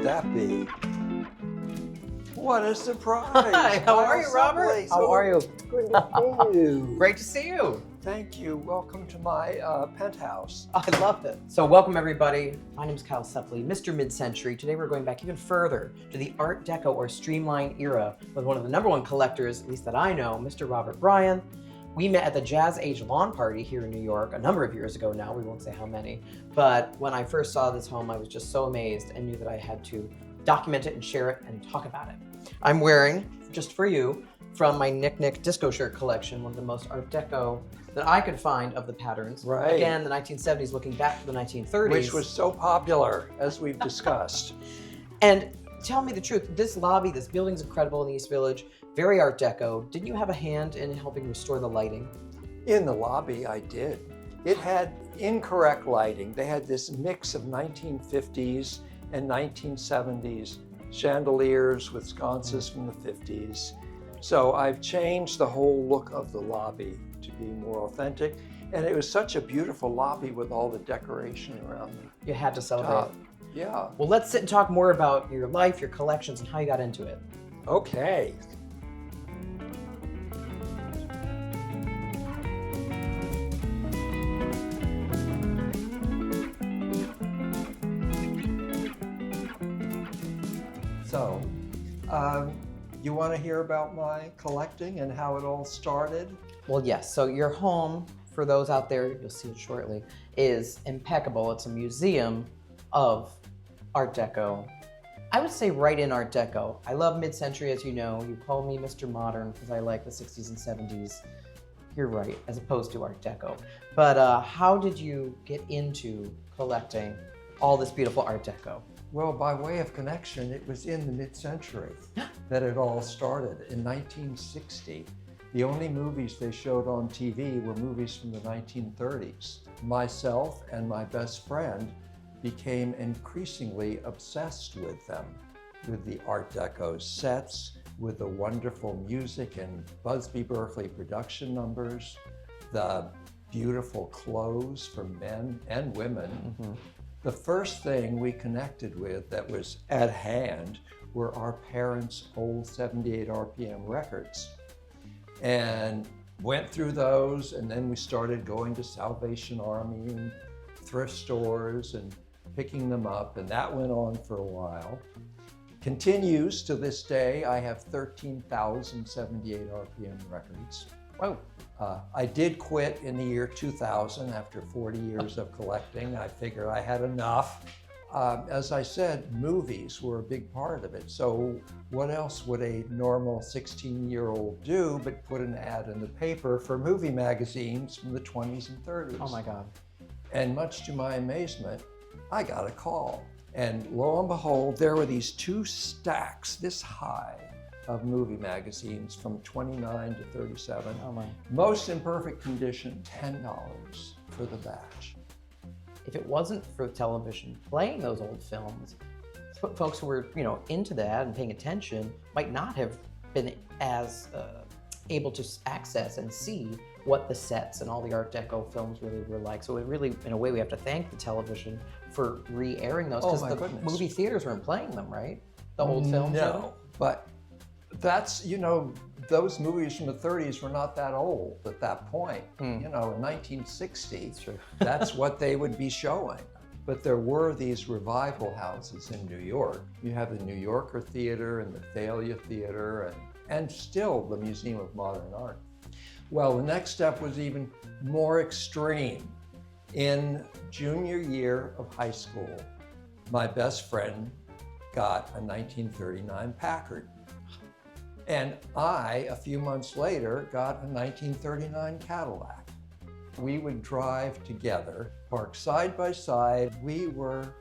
that be? What a surprise! Hi, how are you, Robert? Supley. How are you? Good to see you. Great to see you. Thank you. Welcome to my penthouse. I love it. So welcome everybody. My name is Kyle Supley, Mr. Mid-Century. Today we're going back even further to the Art Deco or Streamline era with one of the #1 collectors, at least that I know, Mr. Robert Bryan. We met at the Jazz Age lawn party here in New York a number of years ago now, we won't say how many. But when I first saw this home, I was just so amazed and knew that I had to document it and share it and talk about it. I'm wearing, just for you, from my Nick disco shirt collection, one of the most Art Deco that I could find of the patterns. Right. Again, the 1970s looking back to the 1930s. Which was so popular, as we've discussed. And tell me the truth, this lobby, this building's incredible in the East Village, very Art Deco. Didn't you have a hand in helping restore the lighting? In the lobby, I did. It had incorrect lighting. They had this mix of 1950s and 1970s chandeliers with sconces from the 50s. So I've changed the whole look of the lobby to be more authentic. And it was such a beautiful lobby with all the decoration around the You had to celebrate. Yeah. Well, let's sit and talk more about your life, your collections, and how you got into it. Okay. So, you want to hear about my collecting and how it all started? Well, yes. So your home, for those out there, you'll see it shortly, is impeccable. It's a museum of Art Deco. I would say right in Art Deco. I love mid-century, as you know. You call me Mr. Modern because I like the 60s and 70s. You're right, as opposed to Art Deco. But how did you get into collecting all this beautiful Art Deco? Well, by way of connection, it was in the mid-century that it all started. In 1960, the only movies they showed on TV were movies from the 1930s. Myself and my best friend became increasingly obsessed with them, with the Art Deco sets, with the wonderful music and Busby Berkeley production numbers, the beautiful clothes for men and women. Mm-hmm. The first thing we connected with that was at hand were our parents' old 78 RPM records. And went through those, and then we started going to Salvation Army and thrift stores and picking them up, and that went on for a while. Continues to this day. I have 13,078 RPM records. Wow. I did quit in the year 2000 after 40 years of collecting. I figured I had enough. As I said, movies were a big part of it. So what else would a normal 16-year-old do but put an ad in the paper for movie magazines from the 20s and 30s? Oh my God. And much to my amazement, I got a call. And lo and behold, there were these 2 stacks this high of movie magazines from 29 to 37. Oh my. Most in perfect condition, $10 for the batch. If it wasn't for television playing those old films, folks who were, into that and paying attention might not have been as able to access and see what the sets and all the Art Deco films really were like. So it really, in a way, we have to thank the television for re-airing those, because the movie theaters weren't playing them, right? The old films? No, but that's, those movies from the 30s were not that old at that point. In 1960, that's what they would be showing. But there were these revival houses in New York. You have the New Yorker Theater and the Thalia Theater and still the Museum of Modern Art. Well, the next step was even more extreme. In junior year of high school, my best friend got a 1939 Packard. And I, a few months later, got a 1939 Cadillac. We would drive together, park side by side. We were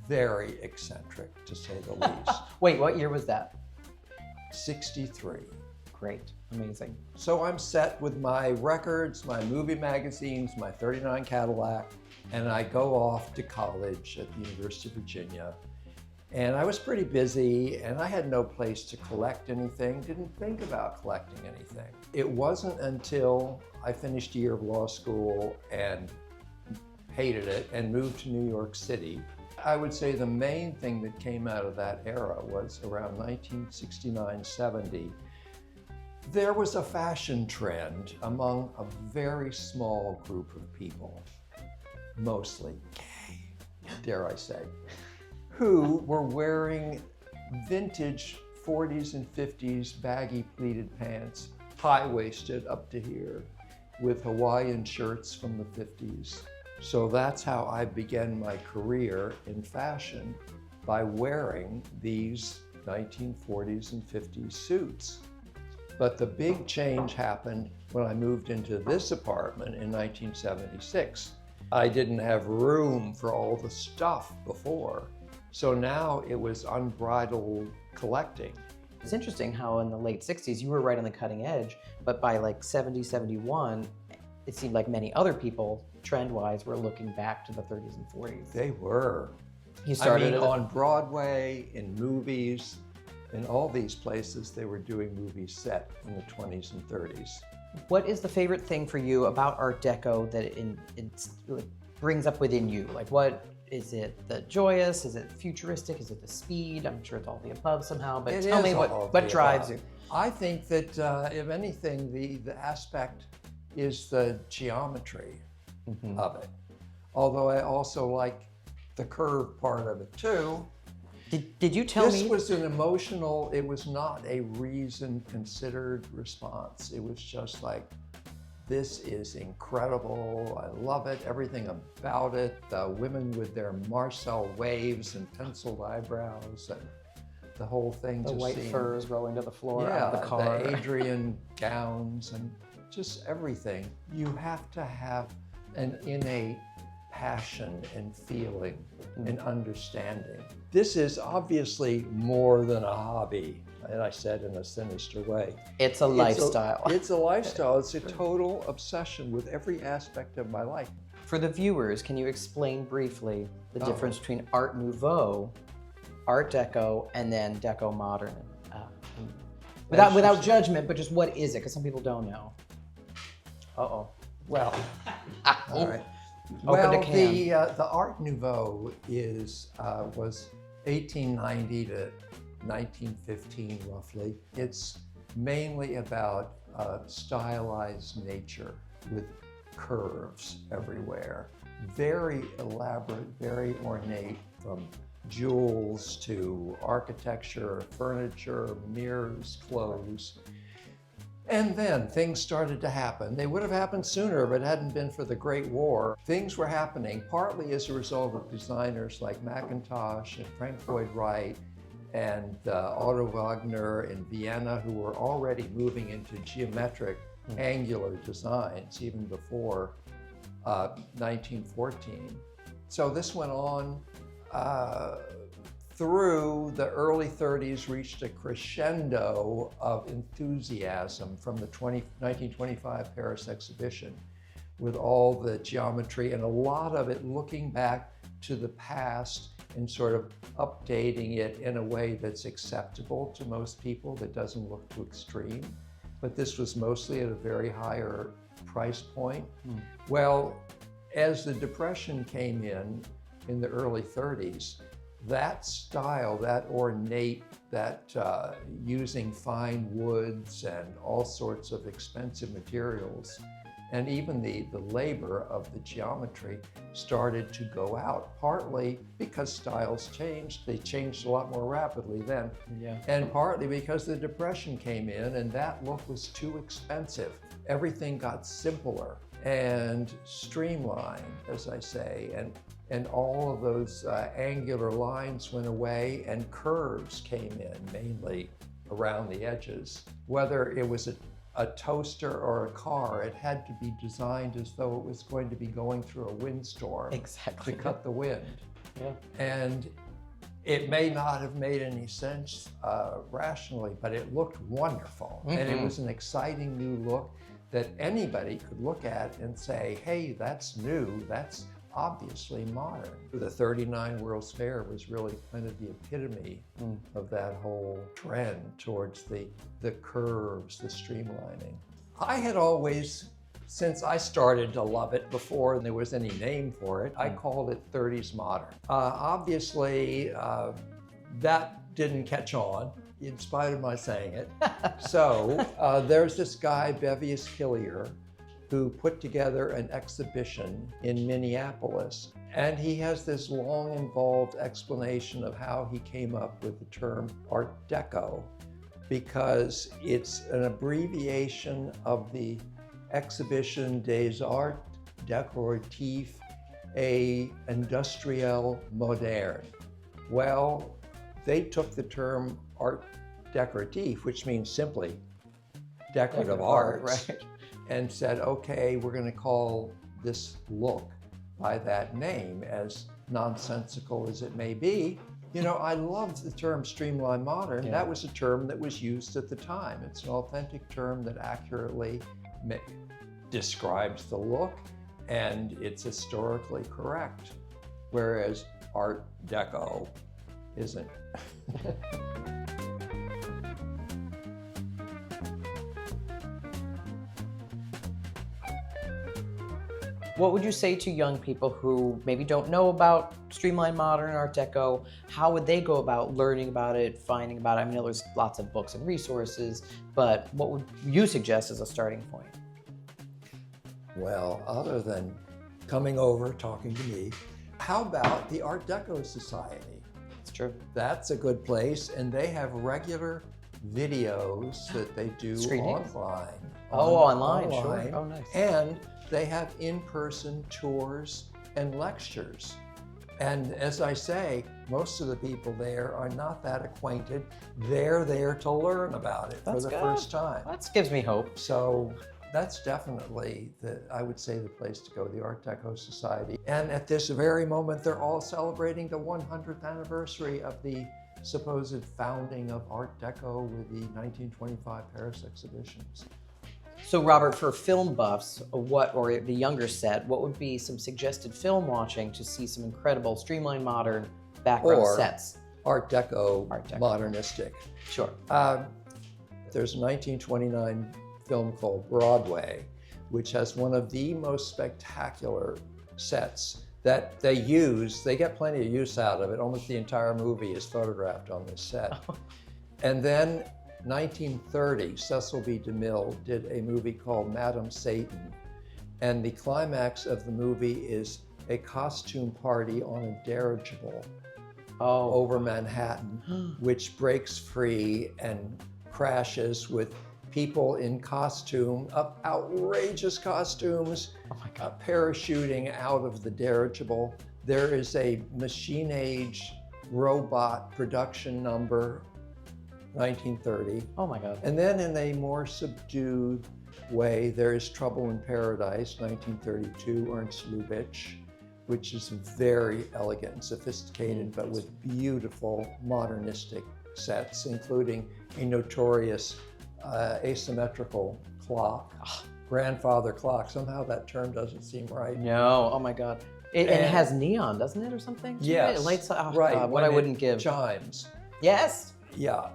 very eccentric, to say the least. Wait, what year was that? 63. Great, amazing. So I'm set with my records, my movie magazines, my 39 Cadillac, and I go off to college at the University of Virginia. And I was pretty busy, and I had no place to collect anything, didn't think about collecting anything. It wasn't until I finished a year of law school and hated it and moved to New York City. I would say the main thing that came out of that era was around 1969-70. There was a fashion trend among a very small group of people, mostly gay, dare I say, who were wearing vintage 40s and 50s baggy pleated pants, high-waisted up to here, with Hawaiian shirts from the 50s. So that's how I began my career in fashion, by wearing these 1940s and 50s suits. But the big change happened when I moved into this apartment in 1976. I didn't have room for all the stuff before. So now it was unbridled collecting. It's interesting how in the late 60s, you were right on the cutting edge, but by like 70, 71, it seemed like many other people, trend-wise, were looking back to the 30s and 40s. They were. You started on Broadway, in movies, in all these places, they were doing movies set in the 20s and 30s. What is the favorite thing for you about Art Deco that it brings up within you? Like, what is it? The joyous? Is it futuristic? Is it the speed? I'm sure it's all the above somehow, but tell me what drives you. I think that, if anything, the aspect is the geometry of it. Although I also like the curve part of it too. Did you tell me? This was an emotional, it was not a reasoned, considered response. It was just like, this is incredible, I love it, everything about it. The women with their Marcel waves and penciled eyebrows, and the whole thing the just white seemed, furs rolling to the floor out of the car. The Adrian gowns and just everything. You have to have an innate passion and feeling and understanding. This is obviously more than a hobby, and I said in a sinister way. It's a lifestyle. It's a lifestyle. It's a total obsession with every aspect of my life. For the viewers, can you explain briefly the difference between Art Nouveau, Art Deco, and then Deco Modern? Without judgment, but just what is it? Because some people don't know. Uh-oh. Well, all right. Well, the Art Nouveau was 1890 to 1915 roughly. It's mainly about stylized nature with curves everywhere. Very elaborate, very ornate, from jewels to architecture, furniture, mirrors, clothes. And then things started to happen. They would have happened sooner if it hadn't been for the Great War. Things were happening partly as a result of designers like Mackintosh and Frank Lloyd Wright and Otto Wagner in Vienna, who were already moving into geometric, angular designs even before 1914. So this went on through the early 30s, reached a crescendo of enthusiasm from the 1925 Paris exhibition, with all the geometry and a lot of it looking back to the past and sort of updating it in a way that's acceptable to most people, that doesn't look too extreme. But this was mostly at a very higher price point. Well, as the Depression came in the early 30s, that style, that ornate, that using fine woods and all sorts of expensive materials, and even the labor of the geometry started to go out, partly because styles changed. They changed a lot more rapidly then. And partly because the Depression came in and that look was too expensive. Everything got simpler and streamlined, as I say, and all of those angular lines went away and curves came in, mainly around the edges. Whether it was a toaster or a car, it had to be designed as though it was going to be going through a windstorm to cut the wind. And it may not have made any sense rationally, but it looked wonderful. And it was an exciting new look that anybody could look at and say, hey, that's new, that's obviously modern. The 39 World's Fair was really kind of the epitome of that whole trend towards the curves, the streamlining. I had always Since I started to love it before there was any name for it, I called it 30s Modern. Obviously, that didn't catch on, in spite of my saying it. So there's this guy, Bevius Hillier, who put together an exhibition in Minneapolis. And he has this long, involved explanation of how he came up with the term Art Deco, because it's an abbreviation of the exhibition des Arts Décoratifs et Industriels Modernes. Well, they took the term Art Décoratif, which means simply decorative arts, right, and said, okay, we're going to call this look by that name, as nonsensical as it may be. You know, I love the term Streamline Modern. That was a term that was used at the time. It's an authentic term that accurately describes the look, and it's historically correct, whereas Art Deco isn't. What would you say to young people who maybe don't know about Streamline Modern, Art Deco? How would they go about learning about it, finding about it? I mean, there's lots of books and resources, but what would you suggest as a starting point? Well, other than coming over, talking to me, how about the Art Deco Society? It's true. That's a good place, and they have regular videos that they do Screenings? online. Online, sure. Oh, nice. And they have in-person tours and lectures. And as I say, most of the people there are not that acquainted. They're there to learn about it for the first time. That gives me hope. So that's definitely, I would say, the place to go, the Art Deco Society. And at this very moment, they're all celebrating the 100th anniversary of the supposed founding of Art Deco with the 1925 Paris exhibitions. So Robert, for film buffs, or the younger set, what would be some suggested film watching to see some incredible Streamline Modern background sets? Art Deco, modernistic. Sure. There's a 1929 film called Broadway, which has one of the most spectacular sets that they use. They get plenty of use out of it. Almost the entire movie is photographed on this set. And then 1930, Cecil B. DeMille did a movie called Madame Satan. And the climax of the movie is a costume party on a dirigible over Manhattan, which breaks free and crashes with people in costume, outrageous costumes, parachuting out of the dirigible. There is a machine-age robot production number, 1930. Oh my God. And then in a more subdued way, there is Trouble in Paradise, 1932, Ernst Lubitsch, which is very elegant and sophisticated, but with beautiful modernistic sets, including a notorious asymmetrical clock, grandfather clock. Somehow that term doesn't seem right. No, oh my God. And it has neon, doesn't it, or something? Yes, it lights up. right. God, what I wouldn't give. Chimes. Yes. Yeah.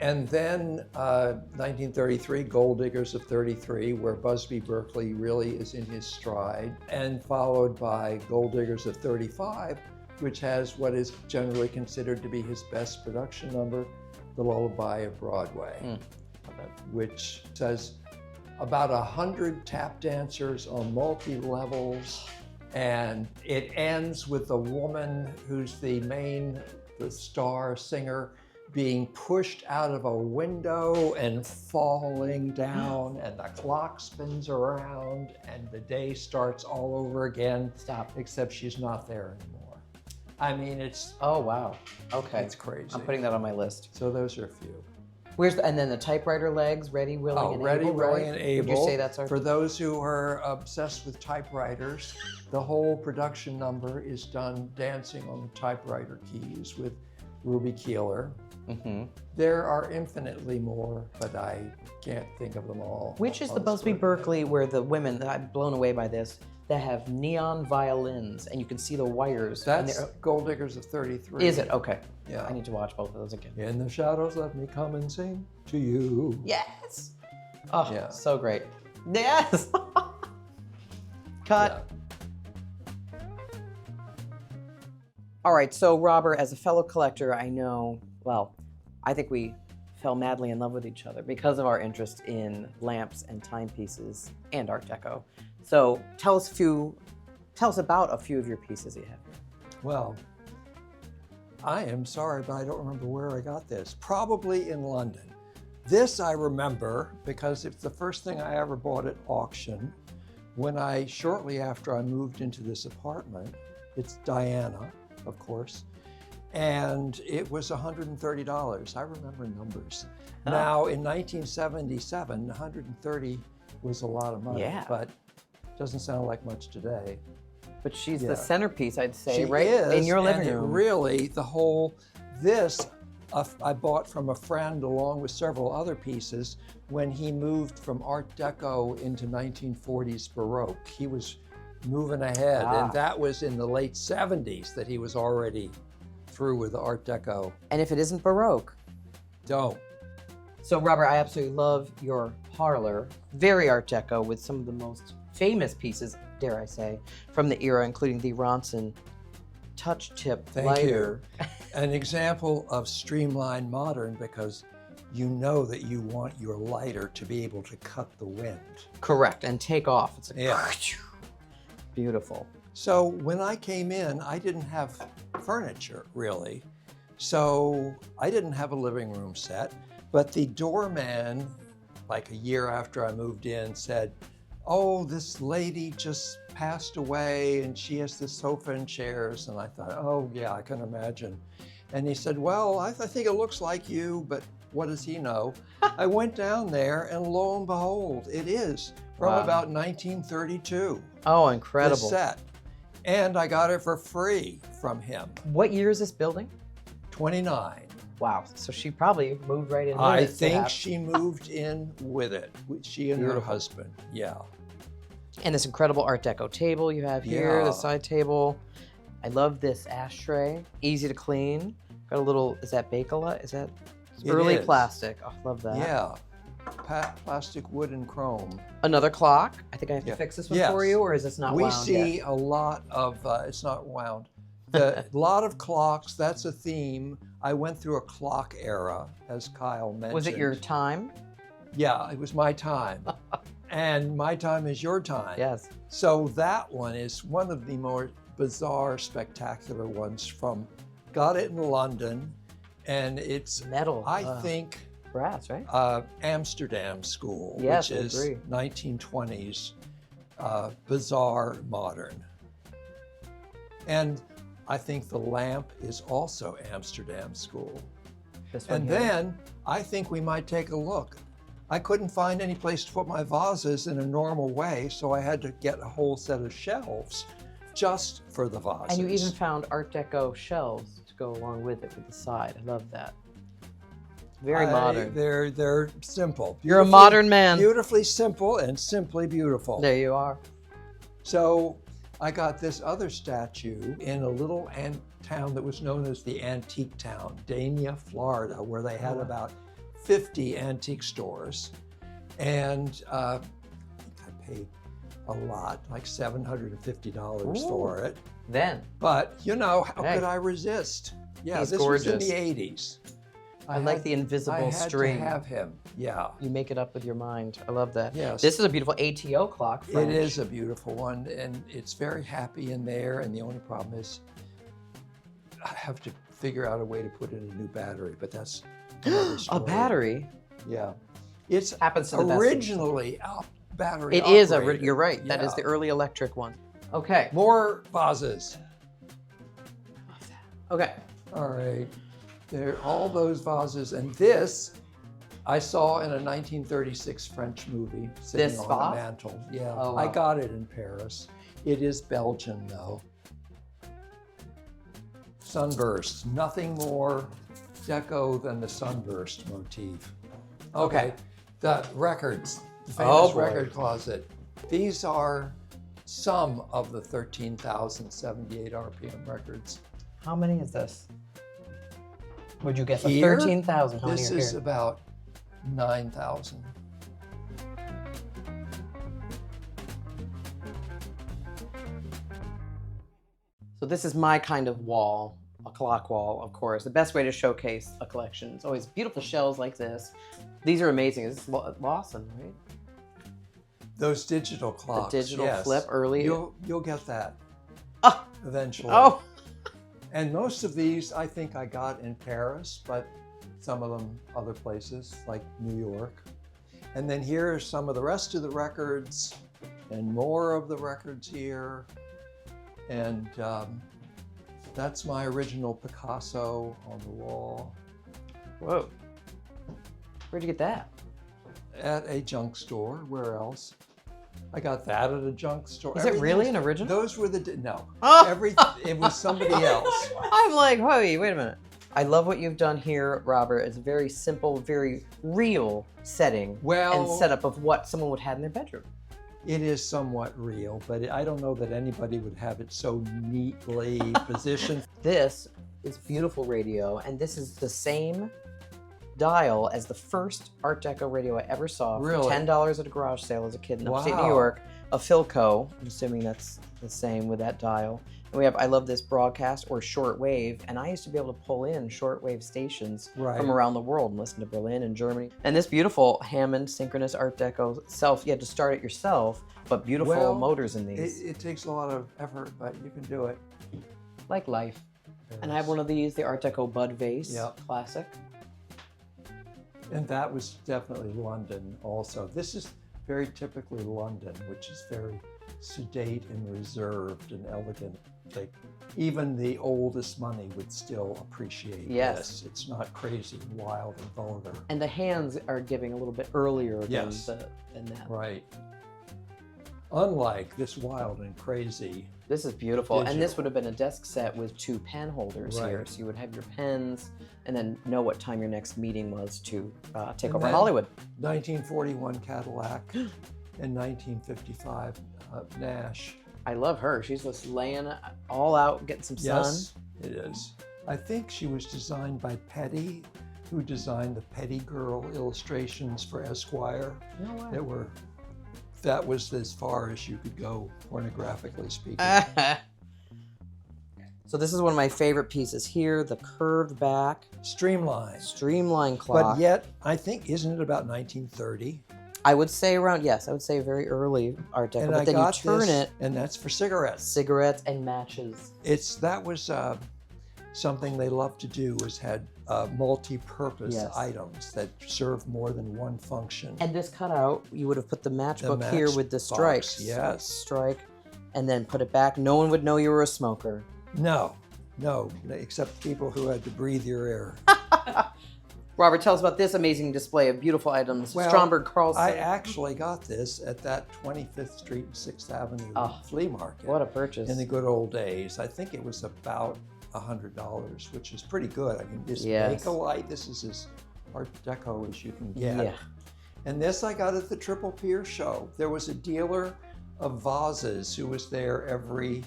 And then 1933, Gold Diggers of 33, where Busby Berkeley really is in his stride, and followed by Gold Diggers of 35, which has what is generally considered to be his best production number, The Lullaby of Broadway, which says about 100 tap dancers on multi-levels, and it ends with the woman who's the star singer being pushed out of a window and falling down, and the clock spins around, and the day starts all over again. Except she's not there anymore. I mean, it's... Oh, wow. Okay. It's crazy. I'm putting that on my list. So those are a few. And then the typewriter legs, Ready, Willing, and Ready, Able, Willing, right? and Able. Would you say that's our... For those who are obsessed with typewriters, the whole production number is done dancing on the typewriter keys with Ruby Keeler. Mm-hmm. There are infinitely more, but I can't think of them all. Which is the Busby Berkeley where the women, I'm blown away by this, that have neon violins and you can see the wires? That's Gold Diggers of 33. Is it? Okay. Yeah. I need to watch both of those again. In the shadows, let me come and sing to you. Yes. Oh, yeah. So great. Yes. Cut. All right, so Robert, as a fellow collector, I know, well, I think we fell madly in love with each other because of our interest in lamps and timepieces and Art Deco. So tell us about a few of your pieces you have here. Well, I am sorry, but I don't remember where I got this. Probably in London. This I remember because it's the first thing I ever bought at auction when shortly after I moved into this apartment. It's Diana, of course, and it was $130. I remember numbers. Now, in 1977, 130 was a lot of money, but it doesn't sound like much today. But she's the centerpiece, I'd say, She right? is, in your living and room. Really, this I bought from a friend along with several other pieces when he moved from Art Deco into 1940s Baroque. He was moving ahead, and that was in the late 70s that he was already through with Art Deco. And if it isn't Baroque? Don't. So Robert, I absolutely love your parlor. Very Art Deco with some of the most famous pieces, dare I say, from the era, including the Ronson touch tip lighter. Thank you. An example of Streamline Modern, because you know that you want your lighter to be able to cut the wind. Correct, and take off. It's like, beautiful. So when I came in, I didn't have furniture, really. So I didn't have a living room set, but the doorman, like a year after I moved in, said, "Oh, this lady just passed away and she has this sofa and chairs." And I thought, oh yeah, I can imagine. And he said, "Well, I think it looks like you, but what does he know?" I went down there and lo and behold, it is from about 1932. Oh, incredible. The set. And I got it for free from him. What year is this building? 29. Wow, so she probably moved right in with I it. think she moved in with it, she and her husband, yeah. And this incredible Art Deco table you have here, the side table. I love this ashtray, easy to clean. Got a little, is that Bacola? Is that early plastic? Oh, love that. Yeah, plastic, wood, and chrome. Another clock. I think I have to fix this one for you, or is this not wound We see a lot of, it's not wound. A lot of clocks, that's a theme. I went through a clock era, as Kyle mentioned. Was it your time? Yeah, it was my time. And my time is your time. Yes. So that one is one of the more bizarre, spectacular ones from, got it in London, and it's metal. I think brass, right? Amsterdam School, yes, which is 1920s bizarre modern. And I think the lamp is also Amsterdam School. And then I think we might take a look. I couldn't find any place to put my vases in a normal way, so I had to get a whole set of shelves just for the vases. And you even found Art Deco shelves to go along with it with the side. I love that. Very modern. They're simple. You're a modern man. Beautifully simple and simply beautiful. There you are. So I got this other statue in a little town that was known as the Antique Town, Dania, Florida, where they had about 50 antique stores. And I think I paid a lot, like $750 for it. Then. But, you know, how could I resist? Yeah, He's this gorgeous. was in the 80s. I like the invisible string. I had to have him, yeah. You make it up with your mind. I love that. Yes. This is a beautiful ATO clock. French. It is a beautiful one, and it's very happy in there, and the only problem is I have to figure out a way to put in a new battery, but that's another story. A battery? Yeah. It's happens to the originally battery It is operated. you're right. Yeah. That is the early electric one. Okay. More vases. Okay. All right. There, all those vases, and this I saw in a 1936 French movie sitting on the mantle. Yeah, oh, wow. I got it in Paris. It is Belgian though. Sunburst, nothing more deco than the sunburst motif. Okay, the records, the famous record closet. These are some of the 13,078 RPM records. How many is this? Would you guess? 13,000. This is about 9,000. So this is my kind of wall, a clock wall, of course. The best way to showcase a collection. It's always beautiful shells like this. These are amazing. This is Lawson, right? Those digital clocks. The digital yes. flip early. You'll get that Oh. eventually. Oh. And most of these I think I got in Paris, but some of them other places like New York. And then here are some of the rest of the records and more of the records here. And that's my original Picasso on the wall. Whoa. Where'd you get that? At a junk store. Where else? I got that at a junk store. Is it really an original? Those were the no. Oh. It was somebody else. I'm like, wait a minute. I love what you've done here, Robert. It's a very simple, very real setting and setup of what someone would have in their bedroom. It is somewhat real, but I don't know that anybody would have it so neatly positioned. This is beautiful radio, and this is the same dial as the first Art Deco radio I ever saw for Really? $10 at a garage sale as a kid in upstate New Wow. York. A Philco, I'm assuming that's the same with that dial. And we have I Love This Broadcast or shortwave, and I used to be able to pull in shortwave stations Right. from around the world and listen to Berlin and Germany. And this beautiful Hammond synchronous Art Deco you had to start it yourself, but beautiful motors in these. It takes a lot of effort, but you can do it. Like life. And I have one of these, the Art Deco Bud Vase, Yep. classic. And that was definitely London also. This is very typically London, which is very sedate and reserved and elegant. Like even the oldest money would still appreciate this. It's not crazy and wild and vulgar. And the hands are giving a little bit earlier than, Yes. than that. Right. Unlike this wild and crazy. This is beautiful. And this Digital. would have been a desk set with 2 pen holders here. Right. So you would have your pens and then know what time your next meeting was to take over then Hollywood. 1941 Cadillac and 1955 Nash. I love her. She's just laying all out, getting some sun. Yes, it is. I think she was designed by Petty, who designed the Petty Girl illustrations for Esquire. No way. That was as far as you could go, pornographically speaking. So this is one of my favorite pieces here, the curved back, streamline clock. But yet, I think, isn't it about 1930? I would say very early Art Deco, And but I then you got turn this, it, and that's for cigarettes. cigarettes and matches. That was something they loved to do, was had multi-purpose Yes. items that served more than one function. And this cutout, you would have put the matchbook The here with the matchbox, strikes. yes. Strike, and then put it back. No one would know you were a smoker. No, except people who had to breathe your air. Robert, tell us about this amazing display of beautiful items. Well, Stromberg Carlson. I actually got this at that 25th Street and 6th Avenue flea market. What a purchase. In the good old days. I think it was about $100, which is pretty good. I mean, this Yes. Bakelite, this is as Art Deco as you can get. Yeah. And this I got at the Triple Pier show. There was a dealer of vases who was there every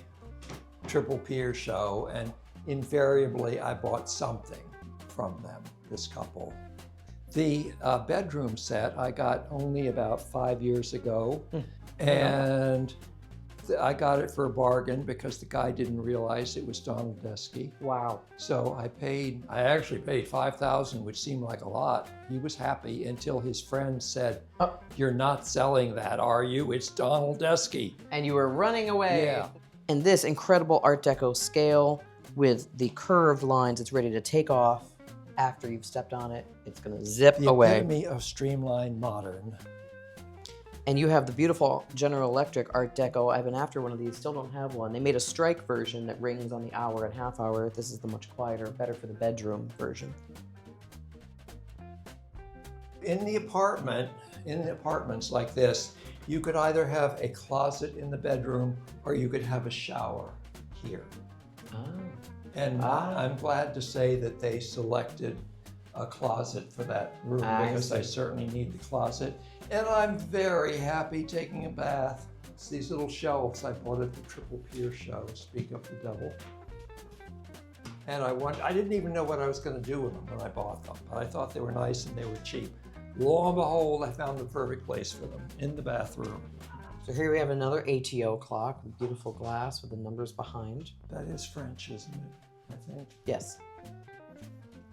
Triple Pier show, and invariably I bought something from them, this couple. The bedroom set I got only about 5 years ago, and I got it for a bargain because the guy didn't realize it was Donald Deskey. Wow. So I actually paid $5,000, which seemed like a lot. He was happy until his friend said, "You're not selling that, are you? It's Donald Deskey." And you were running away. Yeah. And this incredible Art Deco scale with the curved lines, it's ready to take off. After you've stepped on it, it's going to zip The away. epitome of Streamline Modern. And you have the beautiful General Electric Art Deco. I've been after one of these, still don't have one. They made a strike version that rings on the hour and half hour. This is the much quieter, better for the bedroom version. In the apartments like this, you could either have a closet in the bedroom or you could have a shower here. And I'm glad to say that they selected a closet for that room because I certainly need the closet. And I'm very happy taking a bath. It's these little shelves I bought at the Triple Pier show, Speak Up the Devil. And I didn't even know what I was going to do with them when I bought them, but I thought they were nice and they were cheap. Lo and behold, I found the perfect place for them in the bathroom. So here we have another ATO clock with beautiful glass with the numbers behind. That is French, isn't it? I think. Yes.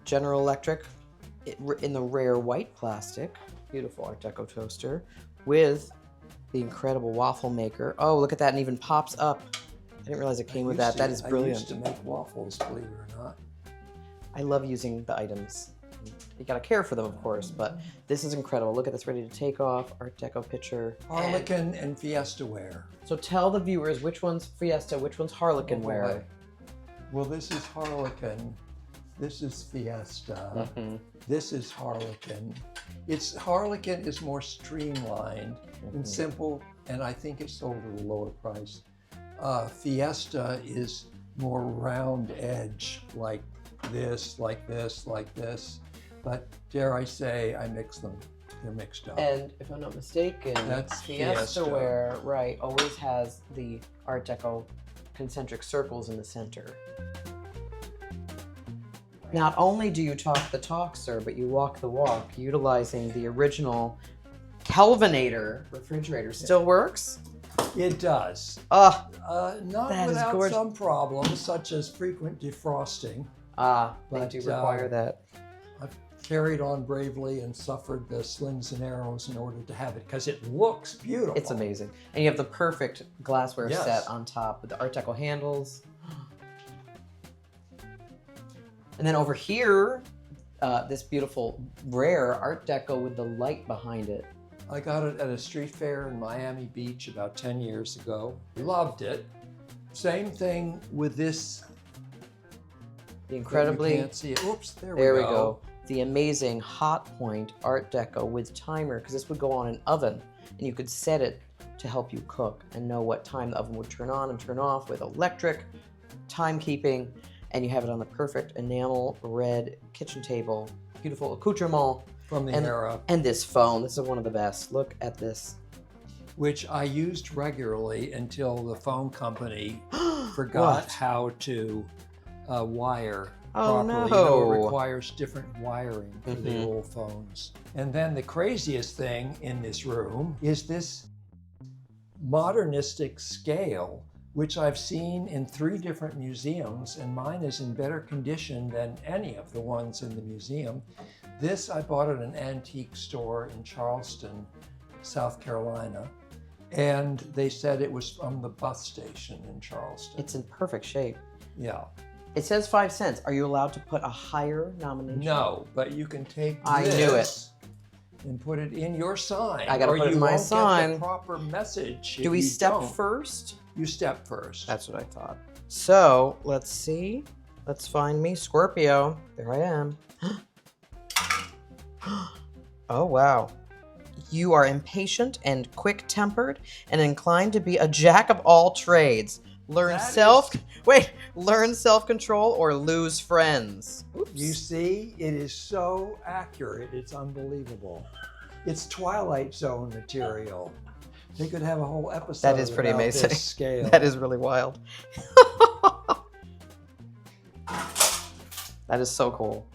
General Electric in the rare white plastic. Beautiful Art Deco toaster with the incredible waffle maker. Oh, look at that, and even pops up. I didn't realize it came with that. That is brilliant. I used to make waffles, believe it or not. I love using the items. You gotta care for them, of course, but this is incredible. Look at this, ready to take off. Art Deco picture. Harlequin and Fiesta ware. So tell the viewers which one's Fiesta, which one's Harlequin ware. Well, this is Harlequin. This is Fiesta. This is Harlequin. Harlequin is more streamlined and simple, and I think it's sold at a lower price. Fiesta is more round edge, like this, like this, like this. But dare I say, I mix them. They're mixed up. And if I'm not mistaken, that's Fiesta ware, right, always has the Art Deco concentric circles in the center. Not only do you talk the talk, sir, but you walk the walk, utilizing the original Kelvinator refrigerator. Still works? It does. That Not is without gorgeous. some problems, such as frequent defrosting. They do require that. I've carried on bravely and suffered the slings and arrows in order to have it, because it looks beautiful. It's amazing. And you have the perfect glassware Yes. set on top with the Art Deco handles. And then over here, this beautiful rare Art Deco with the light behind it. I got it at a street fair in Miami Beach about 10 years ago. Loved it. Same thing with this. The incredibly, You can't see it. Oops, there we go. The amazing Hot Point Art Deco with timer, because this would go on an oven and you could set it to help you cook and know what time the oven would turn on and turn off with electric timekeeping. And you have it on the perfect enamel red kitchen table. Beautiful accoutrement. From the era. And this phone. This is one of the best. Look at this. Which I used regularly until the phone company forgot how to wire properly. no. You know, it requires different wiring for the old phones. And then the craziest thing in this room is this modernistic scale, which I've seen in 3 different museums, and mine is in better condition than any of the ones in the museum. This I bought at an antique store in Charleston, South Carolina, and they said it was from the bus station in Charleston. It's in perfect shape. Yeah. It says 5 cents. Are you allowed to put a higher nomination? No, but you can take I knew it. And put it in your sign. I gotta put it in my sign. Get the proper message. Do we step first? You step first. That's what I thought. So let's see. Let's find me Scorpio. There I am. Oh wow. You are impatient and quick-tempered and inclined to be a jack of all trades. Learn self-control or lose friends. Oops. You see, it is so accurate. It's unbelievable. It's Twilight Zone material. They could have a whole episode. That is pretty about amazing. This scale. That is really wild. That is so cool.